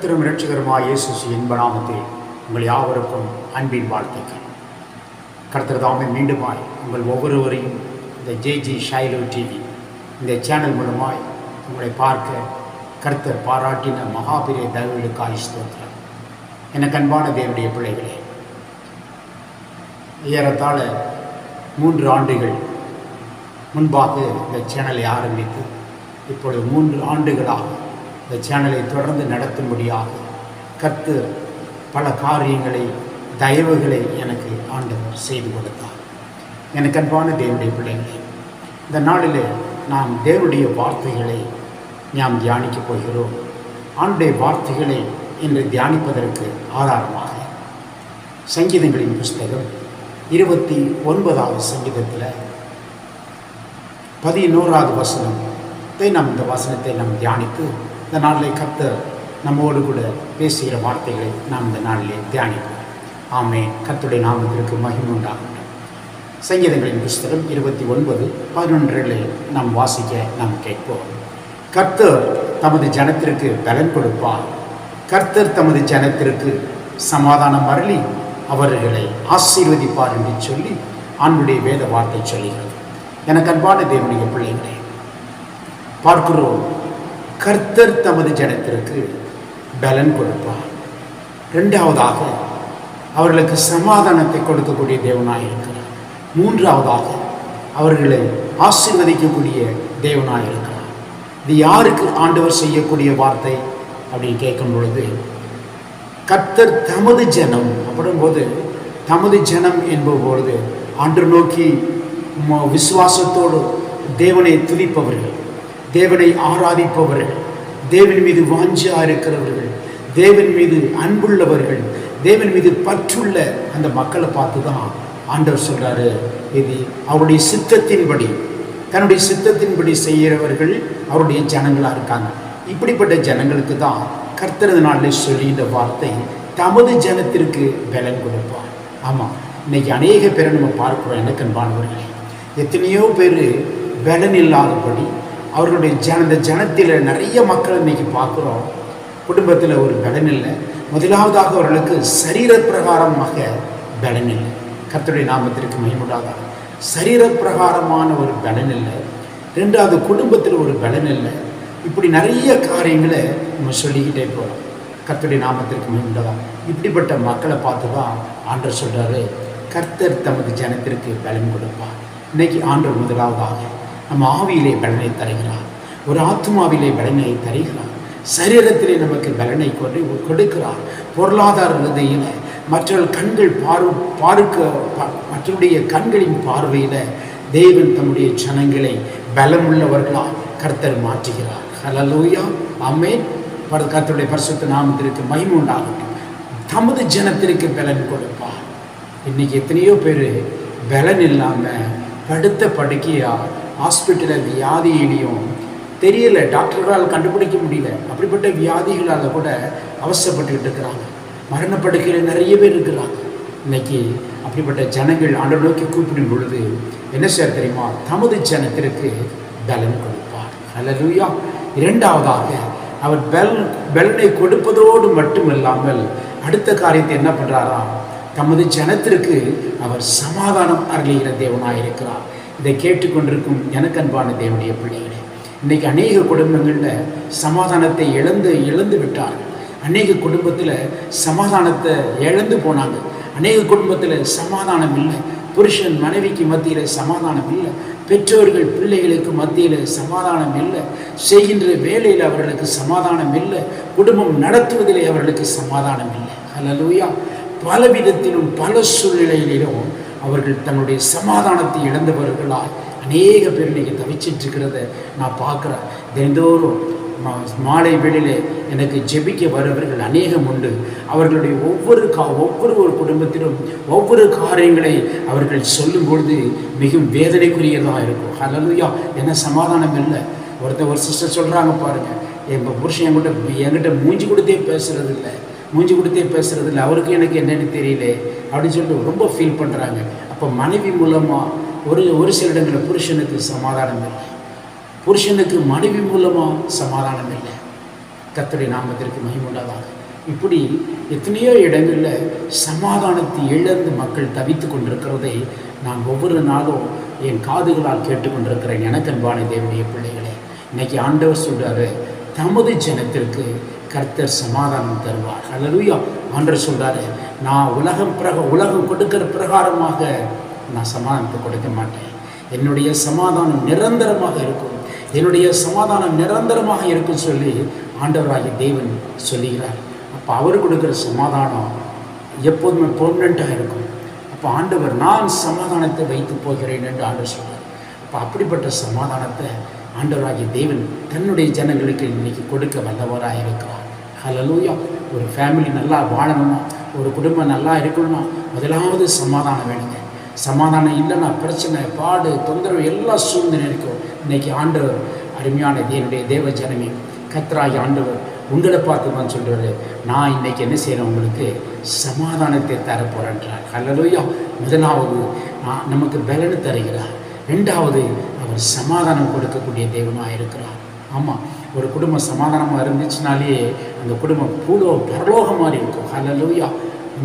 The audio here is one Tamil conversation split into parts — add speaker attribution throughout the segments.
Speaker 1: கர்த்தரும் இரட்சகருமாய் இயேசு என்ப நாமத்தில் உங்கள் யாவருக்கும் அன்பின் வாழ்த்துக்கள். கர்த்தர் தாமே மீண்டுமாய் உங்கள் ஒவ்வொருவரையும் இந்த ஜேஜி ஷைலோ டிவி இந்த சேனல் மூலமாய் உங்களை பார்க்க கர்த்தர் பாராட்டின மகாபிரிய தயவுகளுக்காய் ஸ்தோத்திரம். எனக்கு அன்பான தேவனுடைய பிள்ளைகளே, ஏறத்தாழ 3 ஆண்டுகள் முன்பாக இந்த சேனலை ஆரம்பித்து இப்பொழுது 3 ஆண்டுகளாக இந்த சேனலை தொடர்ந்து நடத்தும்படியாக கர்த்தர் பல காரியங்களை தயவுகளை எனக்கு ஆண்டவர் செய்து கொடுத்தார். எனக்கு அன்பான தேவனுடைய பிள்ளைகளே, இந்த நாளில் நாம் தேவனுடைய வார்த்தைகளை நாம் தியானிக்கப் போகிறோம். ஆண்டுடைய வார்த்தைகளை இன்று தியானிப்பதற்கு ஆதாரமாக சங்கீதங்களின் புஸ்தகம் 29வது சங்கீதத்தில் 11வது வசனத்தை இந்த வசனத்தை நாம் தியானித்து இந்த நாளிலே கர்த்தர் நம்மோடு கூட பேசுகிற வார்த்தைகளை நாம் இந்த நாளிலே தியானிப்போம். ஆமென். கர்த்தருடைய நாமத்திற்கு மகிமை உண்டாகட்டும். சங்கீதங்களின் புஸ்தகம் 29:11 நாம் வாசிக்க நாம் கேட்போம். கர்த்தர் தமது ஜனத்திற்கு பலன் கொடுப்பார், கர்த்தர் தமது ஜனத்திற்கு சமாதானம் அருளி அவர்களை ஆசீர்வதிப்பார் என்று சொல்லி ஆண்டுடைய வேத வார்த்தை சொல்லுகிறது. எனக்கு அன்பான தேவனுடைய பிள்ளைகளே, பார்க்கிறோம், கர்த்தர் தமது ஜனத்திற்கு பலன் கொடுப்பார். 2வதாக அவர்களுக்கு சமாதானத்தை கொடுக்கக்கூடிய தேவனாய் இருக்கிறார். 3வதாக அவர்களை ஆசீர்வதிக்கக்கூடிய தேவனாய் இருக்கிறார். இது யாருக்கு ஆண்டவர் செய்யக்கூடிய வார்த்தை அப்படின்னு கேட்கும் பொழுது, கர்த்தர் தமது ஜனம் அப்படின்போது, தமது ஜனம் என்பபொழுது ஆண்டு நோக்கி விசுவாசத்தோடு தேவனை துதிப்பவர்கள், தேவனை ஆராதிப்பவர்கள், தேவன் மீது வாஞ்சியாக இருக்கிறவர்கள், தேவன் மீது அன்புள்ளவர்கள், தேவன் மீது பற்றுள்ள அந்த மக்களை பார்த்து தான் ஆண்டவர் சொல்கிறாரு, இது அவருடைய சித்தத்தின்படி, தன்னுடைய சித்தத்தின்படி செய்கிறவர்கள் அவருடைய ஜனங்களாக இருக்காங்க. இப்படிப்பட்ட ஜனங்களுக்கு தான் கர்த்தரது நாளில் சொல்லி இந்த வார்த்தை, தமது ஜனத்திற்கு பலன் கொடுப்பார். ஆமாம், இன்னைக்கு அநேக பேரை நம்ம பார்க்கிறோம். எனக்கு அன்பானவர்களே, எத்தனையோ பேர் பலன் இல்லாதபடி அவர்களுடைய இந்த ஜனத்தில் நிறைய மக்கள் இன்றைக்கி பார்க்குறோம். குடும்பத்தில் ஒரு பலன் இல்லை. முதலாவதாக அவர்களுக்கு சரீர பிரகாரமாக பலன் இல்லை. கர்த்தருடைய நாமத்திற்கு மகிமையாக சரீர பிரகாரமான ஒரு பலன் இல்லை. 2வது குடும்பத்தில் ஒரு பலன் இல்லை. இப்படி நிறைய காரியங்களை நம்ம சொல்லிக்கிட்டே போகிறோம். கர்த்தருடைய நாமத்திற்கு மகிமையாக இப்படிப்பட்ட மக்களை பார்த்து தான் ஆண்டவர் சொல்கிறாரு, கர்த்தர் தமது ஜனத்திற்கு பலன் கொடுப்பார். இன்றைக்கி ஆண்டவர் முதலாவதாக நம்ம ஆவியிலே பலனை தருகிறார், ஒரு ஆத்மாவிலே பலனை தருகிறார், சரீரத்திலே நமக்கு பலனை கொடுக்கிறார். பொருளாதார ரீதியில் மற்றவர்கள் கண்கள் மற்றவருடைய கண்களின் பார்வையில் தேவன் தம்முடைய ஜனங்களை பலமுள்ளவர்களாக கர்த்தர் மாற்றுகிறார். ஹல்லேலூயா, ஆமென். கர்த்தருடைய பரிசுத்த நாமத்திற்கு மகிமை உண்டாகட்டும். தமது ஜனத்திற்கு பலன் கொடுப்பார். இன்றைக்கி எத்தனையோ பேர் பலன் இல்லாமல் படுத்த படுக்கையா ஹாஸ்பிட்டலில் வியாதியிலையும் தெரியல, டாக்டர்களால் கண்டுபிடிக்க முடியல, அப்படிப்பட்ட வியாதிகளால் கூட அவசரப்பட்டுக்கிட்டு இருக்கிறாங்க. மரணப்படுக்கையில் நிறைய பேர் இருக்கிறாங்க. இன்னைக்கு அப்படிப்பட்ட ஜனங்கள் ஆண்டவரை நோக்கி கூப்பிடும் பொழுது என்ன செய்ய தெரியுமா? தமது ஜனத்திற்கு பலன் கொடுப்பார். ஹல்லேலூயா. 2வதாக அவர் பலனை கொடுப்பதோடு மட்டுமில்லாமல் அடுத்த காரியத்தை என்ன பண்ணுறாரா? தமது ஜனத்திற்கு அவர் சமாதானம் அருளுகிற தேவனாயிருக்கிறார். இதை கேட்டுக்கொண்டிருக்கும் எனக்கு அன்பான தேவனுடைய பிள்ளைகளே, இன்றைக்கி அநேக குடும்பங்களில் சமாதானத்தை இழந்து விட்டார்கள். அநேக குடும்பத்தில் சமாதானத்தை இழந்து போனாங்க. அநேக குடும்பத்தில் சமாதானம் இல்லை. புருஷன் மனைவிக்கு மத்தியில் சமாதானம் இல்லை. பெற்றோர்கள் பிள்ளைகளுக்கு மத்தியில் சமாதானம் இல்லை. செய்கின்ற வேலையில் அவர்களுக்கு சமாதானம் இல்லை. குடும்பம் நடத்துவதிலே அவர்களுக்கு சமாதானம் இல்லை. ஹல்லேலூயா. பல விதத்திலும் பல சூழ்நிலையிலும் அவர்கள் தன்னுடைய சமாதானத்தை இழந்தவர்களால் அநேக பேர் இன்றைக்கி தவிச்சிட்டு இருக்கிறத நான் பார்க்குறேன். தினந்தோறும் மாலை வேளையிலே எனக்கு ஜெபிக்க வருவர்கள் அநேகம் உண்டு. அவர்களுடைய ஒவ்வொரு குடும்பத்திலும் ஒவ்வொரு காரியங்களை அவர்கள் சொல்லும்பொழுது மிகவும் வேதனைக்குரியதாக இருக்கும். ஹல்லேலூயா. என்ன சமாதானம் இல்லை. ஒரு சிஸ்டர் சொல்கிறாங்க, பாருங்கள், எங்கள் புருஷன் என்கிட்ட மூஞ்சி கொடுத்தே பேசுகிறதில்ல, அவருக்கு எனக்கு என்னென்னு தெரியல அப்படின்னு சொல்லிட்டு ரொம்ப ஃபீல் பண்ணுறாங்க. அப்போ மனைவி மூலமாக ஒரு சில இடங்களில் புருஷனுக்கு சமாதானம் இல்லை, புருஷனுக்கு மனைவி மூலமாக சமாதானம் இல்லை. கர்த்தருடைய நாமத்திற்கு மகிமை உண்டாதாக. இப்படி எத்தனையோ இடங்களில் சமாதானத்தை இழந்து மக்கள் தவித்து கொண்டிருக்கிறதை நான் ஒவ்வொரு நாளும் என் காதுகளால் கேட்டுக்கொண்டிருக்கிறேன். எனக்கு அன்பான தேவனுடைய பிள்ளைகளே, இன்னைக்கு ஆண்டவர் சொல்கிறாரு, தமது ஜனத்திற்கு கர்த்தர் சமாதானம் தருவார். அல்லேலூயா. ஆண்டவர் சொல்கிறாரு, நான் உலகம் கொடுக்கிற பிரகாரமாக நான் சமாதானத்தை கொடுக்க மாட்டேன். என்னுடைய சமாதானம் நிரந்தரமாக இருக்கும், என்னுடைய சமாதானம் நிரந்தரமாக இருக்கும் சொல்லி ஆண்டவராகிய தேவன் சொல்லுகிறார். அப்போ அவர் கொடுக்குற சமாதானம் எப்போதுமே பெர்மனண்ட்டாக இருக்கும். அப்போ ஆண்டவர், நான் சமாதானத்தை வைத்து போகிறேன் என்று ஆண்டவர் சொல்வார். அப்போ அப்படிப்பட்ட சமாதானத்தை ஆண்டவராகிய தேவன் தன்னுடைய ஜனங்களுக்கு இன்னைக்கு கொடுக்க வல்லவராக இருக்கிறார். ஹல்லேலூயா. ஒரு ஃபேமிலி நல்லா வாழணும்னா, ஒரு குடும்பம் நல்லா இருக்கணும்னா முதலாவது சமாதானம் வேணுங்க. சமாதானம் இல்லைன்னா பிரச்சனை, பாடு, தொந்தரவு எல்லா சூழ்நிலை இருக்கும். இன்னைக்கு ஆண்டவர், அருமையான என்னுடைய தேவ ஜனமே, கர்த்தராகிய ஆண்டவர் உங்களை பார்த்து தான் சொல்கிறாரு, நான் இன்னைக்கு என்ன செய்கிறேன், உங்களுக்கு சமாதானத்தை தரப்போகிறேன்றார். ஹல்லேலூயா. முதலாவது நமக்கு பலனை தருகிறார். ரெண்டாவது, அவர் சமாதானம் கொடுக்கக்கூடிய தேவனாக இருக்கிறார். ஆமாம், ஒரு குடும்பம் சமாதானமாக இருந்துச்சுனாலே அந்த குடும்பம் பரலோகம் மாதிரி இருக்கும். ஹல்லேலூயா.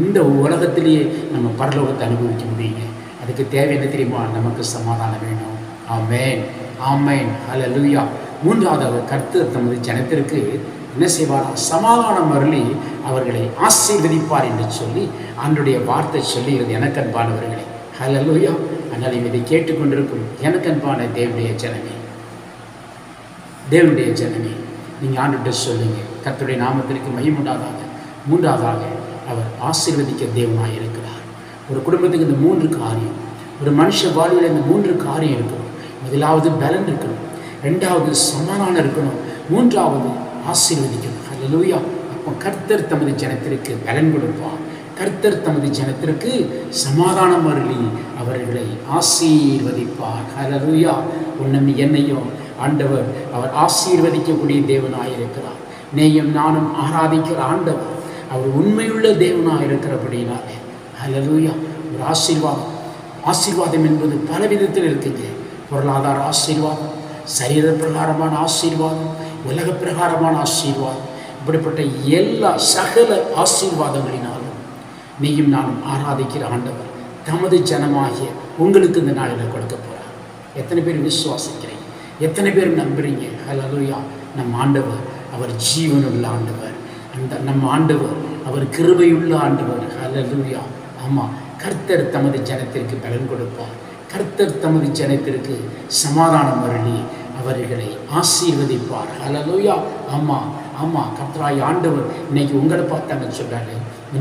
Speaker 1: இந்த உலகத்திலேயே நம்ம பரலோகத்தை அனுபவிக்க முடியுங்க. அதுக்கு தேவை என்ன தெரியுமா? நமக்கு சமாதானம் வேணும். ஆமென், ஆமென், ஹல்லேலூயா. மூன்றாவது, கர்த்தர் தமது ஜனத்திற்கு என்ன செய்வார்? சமாதானம் அருளி அவர்களை ஆசீர்வதிப்பார் என்று சொல்லி ஆண்டவருடைய வார்த்தை சொல்லுகிறது. எனக்கு அன்பானவர்களே, ஹல்லேலூயா. அதனால் இதை கேட்டுக்கொண்டிருக்கும் எனக்கு அன்பான தேவனுடைய ஜனமே, நீங்கள் ஆண்டுகிட்ட சொல்லுங்க, கர்த்தருடைய நாமத்திற்கு மகிமை உண்டாதாக. மூன்றாவதாக, அவர் ஆசீர்வதிக்க தேவனாக இருக்கிறார். ஒரு குடும்பத்துக்கு இந்த 3 காரியம், ஒரு மனுஷ வாழ்வில் இந்த 3 காரியம் இருக்கணும். முதலாவது பலன் இருக்கணும், ரெண்டாவது சமாதானம் இருக்கணும், மூன்றாவது ஆசீர்வதிக்கணும். ஹல்லேலூயா. அப்போ கர்த்தர் தமது ஜனத்திற்கு பலன் கொடுப்பார். கர்த்தர் தமது ஜனத்திற்கு சமாதானம் அருளி அவர்களை ஆசீர்வதிப்பார். ஹல்லேலூயா. உன்னை என்னையும் ஆண்டவர் அவர் ஆசீர்வதிக்கக்கூடிய தேவனாயிருக்கிறார். நீயும் நானும் ஆராதிக்கிற ஆண்டவர் அவர் உண்மையுள்ள தேவனாக இருக்கிறபடினாலே, ஹல்லேலூயா. ஒரு ஆசீர்வாதம் என்பது பல விதத்தில் இருக்குங்க. பொருளாதார ஆசீர்வாதம், சரீர பிரகாரமான ஆசீர்வாதம், உலக பிரகாரமான ஆசீர்வாதம், இப்படிப்பட்ட எல்லா சகல ஆசீர்வாதங்களினாலும் நீயும் நானும் ஆராதிக்கிற ஆண்டவர் தமது ஜனமாகிய உங்களுக்கு இந்த நாளில் கொடுக்க போகிறார். எத்தனை பேர் விசுவாசிக்கிறீங்க? எத்தனை பேர் நம்புறீங்க? ஹல்லேலூயா. நம் ஆண்டவர் அவர் ஜீவனுள்ள ஆண்டவர். நம் ஆண்டவர் அவர் கிருபையுள்ள ஆண்டவர். ஹல்லேலூயா. ஆமாம், கர்த்தர் தமது ஜனத்திற்கு பலன் கொடுப்பார். கர்த்தர் தமது ஜனத்திற்கு சமாதானம் அருளி அவர்களை ஆசீர்வதிப்பார். ஹல்லேலூயா. ஆமாம், கர்த்தராகிய ஆண்டவர் இன்னைக்கு உங்களை பார்த்தாங்க சொல்கிறாரு,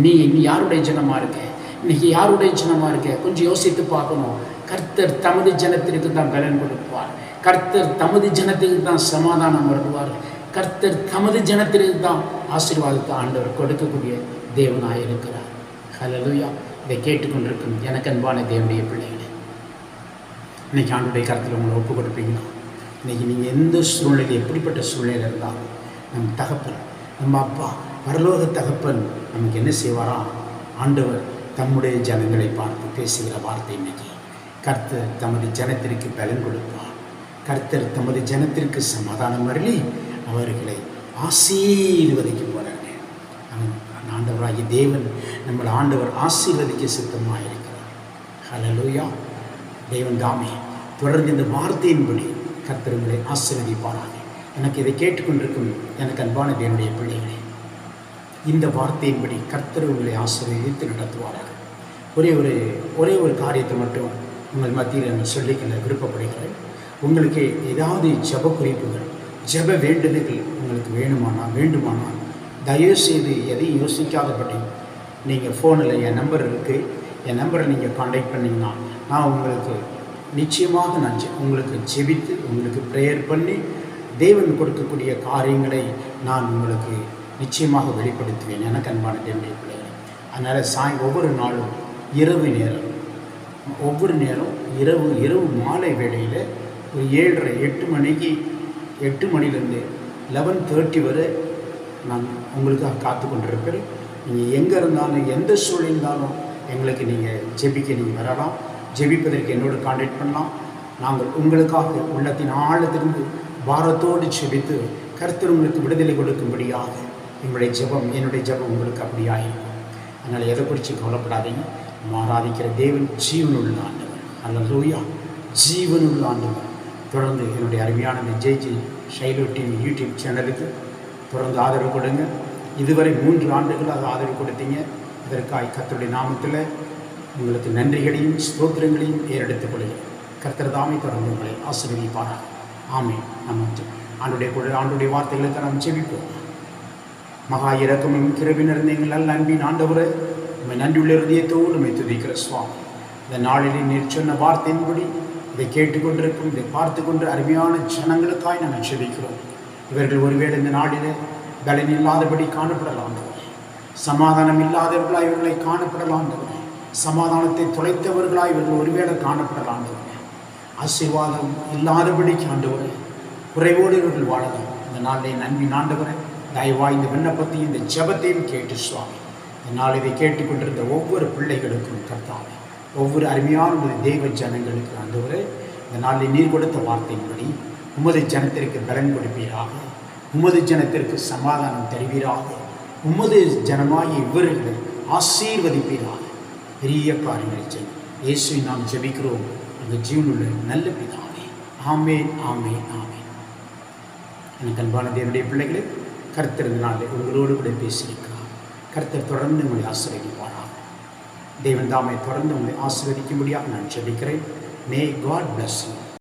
Speaker 1: நீ யாருடைய ஜனமாக இருக்க? இன்னைக்கு யாருடைய ஜனமாக இருக்க? கொஞ்சம் யோசித்து பார்க்கணும். கர்த்தர் தமது ஜனத்திற்கு தான் பலன் கொடுப்பார். கர்த்தர் தமது ஜனத்திற்கு தான் சமாதானம் வருவார். கர்த்தர் தமது ஜனத்திற்கு தான் ஆசீர்வாதத்தை ஆண்டவர் கொடுக்கக்கூடிய தேவனாக இருக்கிறார். ஹல்லேலூயா. இதை கேட்டுக்கொண்டிருக்கும் எனக்கு அன்பான தேவனுடைய பிள்ளைகளே, இன்னைக்கு ஆண்டவருடைய கருத்தில் உங்களை ஒப்பு கொடுப்பீங்களா? இன்றைக்கி நீங்கள் எந்த சூழ்நிலை, எப்படிப்பட்ட சூழ்நிலை இருந்தாலும் நம் தகப்பன், நம்ம அப்பா, பரலோக தகப்பன் நமக்கு என்ன செய்வாரா? ஆண்டவர் தம்முடைய ஜனங்களை பார்த்து பேசுகிற வார்த்தை இன்னைக்கு, கர்த்தர் தமது ஜனத்திற்கு பலன் கொடுப்பார். கர்த்தர் தமது ஜனத்திற்கு சமாதானம் அருளி அவர்களை ஆசீர்வதிக்க போகிறாங்க. ஆண்டவராகிய தேவன் நம்மளை ஆண்டவர் ஆசீர்வதிக்க சித்தமாக இருக்கிறார். ஹல்லேலூயா. தேவன் தாமே தொடர்ந்து இந்த வார்த்தையின்படி கர்த்தர் உங்களை ஆசீர்வதிப்பாராக. எனக்கு இதை கேட்டுக்கொண்டிருக்கும் எனக்கு அன்பான தேவனுடைய பிள்ளைகளே, இந்த வார்த்தையின்படி கர்த்தர் உங்களை ஆசீர்வதித்து நடத்துவாராக. ஒரே ஒரு காரியத்தை மட்டும் உங்கள் மத்தியில் நான் சொல்லிக்கொள்ள விருப்பப்படுகிறேன். உங்களுக்கு ஏதாவது ஜெப குறிப்புகள், ஜெப வேண்டுதல்கள் உங்களுக்கு வேண்டுமானால் தயவுசெய்து எதையும் யோசிக்காதபடி நீங்கள் ஃபோனில் என் நம்பர் இருக்குது, என் நம்பரை நீங்கள் காண்டாக்ட் பண்ணிங்கன்னா நான் உங்களுக்கு நிச்சயமாக உங்களுக்கு ஜெபித்து உங்களுக்கு ப்ரேயர் பண்ணி தேவன் கொடுக்கக்கூடிய காரியங்களை நான் உங்களுக்கு நிச்சயமாக வெளிப்படுத்துவேன். எனக்கு அன்பான தேவனுடைய பிள்ளைகளை, அதனால் ஒவ்வொரு நாளும் இரவு மாலை வேளையில் ஒரு 7:30 8 மணிலேருந்து 11:30 வரை நான் உங்களுக்காக காத்து கொண்டிருப்பேன். நீங்கள் எங்கே இருந்தாலும் எந்த சூழ்நிலை இருந்தாலும் எங்களுக்கு நீங்கள் ஜெபிக்க வரலாம். ஜெபிப்பதற்கு என்னோடு காண்டாக்ட் பண்ணலாம். நாங்கள் உங்களுக்காக உள்ளத்தின் ஆழத்திலிருந்து பாரத்தோடு ஜெபித்து கர்த்தர் உங்களுக்கு விடுதலை கொடுக்கும்படியாக என்னுடைய ஜெபம் உங்களுக்கு அப்படியாக இருக்கும். அதனால் எதை குறித்து கவலைப்படாதீங்க. நம்ம ஆராதிக்கிற தேவன் ஜீவனுள்ள ஆண்டவர். அல்லேலூயா, ஜீவனுள்ள ஆண்டவர். தொடர்ந்து என்னுடைய அருமையான இந்த ஜேஜி ஷைலோ டிவி யூடியூப் சேனலுக்கு தொடர்ந்து ஆதரவு கொடுங்க. இதுவரை 3 ஆண்டுகளாக ஆதரவு கொடுத்தீங்க. இதற்காக கர்த்தருடைய நாமத்தில் உங்களுக்கு நன்றிகளையும் ஸ்தோத்திரங்களையும் ஏறெடுத்துக் கொள்கிறேன். கர்த்தர் தாமே தொடர்ந்து உங்களை ஆசீர்வதிப்பாராக. ஆமென். நம்ம ஆண்டுடைய வார்த்தைகளுக்கு நாம் ஜெபிப்போம். மகா இரக்கமும் கிருபை நிறைந்த எங்கள் நல்ல அன்பின் ஆண்டவரே, உண்மை நன்றியுள்ள இதயத்தோடு உண்மை துதிக்கிற சுவாமி. இந்த நாளிலே நீர் சொன்ன வார்த்தையின்படி இதை கேட்டுக்கொண்டிருக்கும், இதை பார்த்து கொண்டு அருமையான ஜனங்களுக்காய் நாங்கள் ஜெபிக்கிறோம். இவர்கள் ஒருவேளை இந்த நாளிலே பலன் இல்லாதபடி காணப்படலாம், சமாதானம் இல்லாதவர்களாய் இவர்களை காணப்படலாம், சமாதானத்தை தொலைத்தவர்களாய் இவர்கள் ஒருவேளை காணப்படலாம், ஆசீர்வாதம் இல்லாதபடி ஆண்டவரே குறைவோடு இவர்கள் வாழலாம். இந்த நாளிலே நன்பின் ஆண்டவரே, தயவாய் இந்த விண்ணப்பத்தையும் இந்த ஜெபத்தையும் கேட்டு சுவாமி, இந்த நாள் இதை கேட்டுக்கொண்டிருந்த ஒவ்வொரு பிள்ளைகளுக்கும் கர்த்தாவே, ஒவ்வொரு அருமையான தெய்வ ஜனங்களுக்கு ஆண்டவரே, இந்த நாளில் நீர் கொடுத்த வார்த்தையின்படி உமது ஜனத்திற்கு பலன் கொடுப்பீராக, உமது ஜனத்திற்கு சமாதானம் தருவீராக, உமது ஜனமாகிய இவர்களை ஆசீர்வதிப்பீராக. பெரிய காரியங்களை செய்யும் இயேசுவை நாம் ஜெபிக்கிறோம், அந்த ஜீவனுள்ள நல்ல பிதாவே. ஆமென், ஆமென், ஆமென். எனக்கு அன்பான தேவனுடைய பிள்ளைகளே, கர்த்தர் இந்த நாளில் உங்களோடு கூட பேசியிருக்கிறார். கர்த்தர் தொடர்ந்து உங்களை ஆசீர்வதிப்பாராக. தேவன் தாமே தொடர்ந்து உங்களை ஆசீர்வதிக்கும்படியாக நான் ஜெபிக்கிறேன். May God bless you.